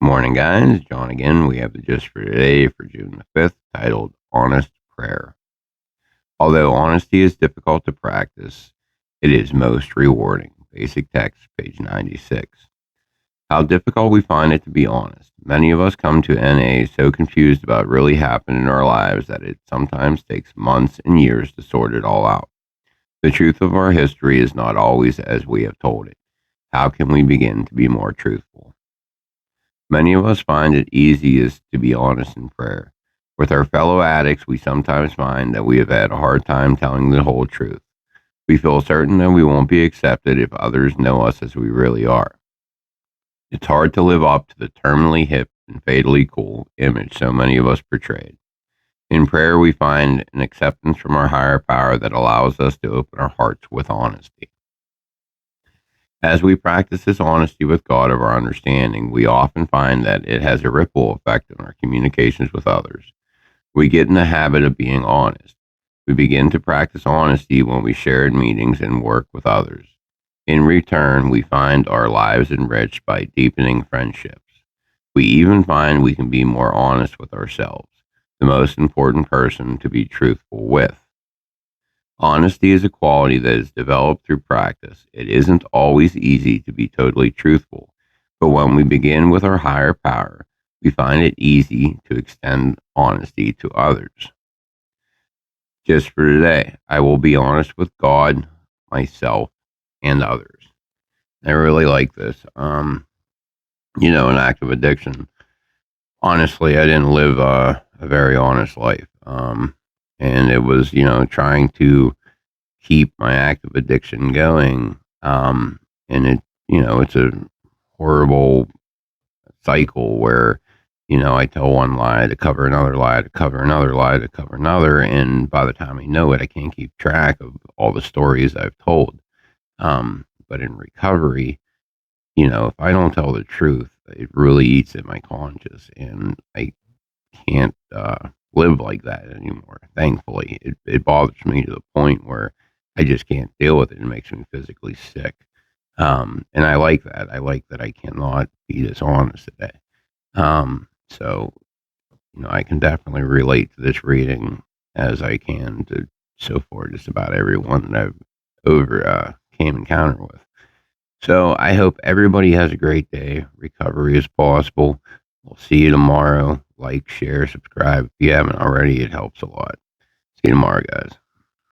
Morning, guys. John again. We have the gist for today for June the 5th, titled Honest Prayer. Although honesty is difficult to practice, it is most rewarding. Basic text, page 96. How difficult we find it to be honest. Many of us come to NA so confused about what really happened in our lives that it sometimes takes months and years to sort it all out. The truth of our history is not always as we have told it. How can we begin to be more truthful? Many of us find it easiest to be honest in prayer. With our fellow addicts, we sometimes find that we have had a hard time telling the whole truth. We feel certain that we won't be accepted if others know us as we really are. It's hard to live up to the terminally hip and fatally cool image so many of us portrayed. In prayer, we find an acceptance from our higher power that allows us to open our hearts with honesty. As we practice this honesty with God of our understanding, we often find that it has a ripple effect on our communications with others. We get in the habit of being honest. We begin to practice honesty when we share in meetings and work with others. In return, we find our lives enriched by deepening friendships. We even find we can be more honest with ourselves, the most important person to be truthful with. Honesty is a quality that is developed through practice. It isn't always easy to be totally truthful, but when we begin with our higher power, we find it easy to extend honesty to others. Just for today, I will be honest with God, myself, and others. I really like this. An act of addiction. Honestly, I didn't live a very honest life. And it was, trying to keep my active addiction going. And it's a horrible cycle where, I tell one lie to cover another lie to cover another lie to cover another. And by the time I know it, I can't keep track of all the stories I've told. But in recovery, if I don't tell the truth, it really eats at my conscience. And I can't live like that anymore. Thankfully, it bothers me to the point where I just can't deal with it. It makes me physically sick. And I like that. I like that I cannot be dishonest today. So, I can definitely relate to this reading as I can to so far just about everyone that I've came encounter with. So I hope everybody has a great day. Recovery is possible. We'll see you tomorrow. Like, share, subscribe if you haven't already. It helps a lot. See you tomorrow, guys.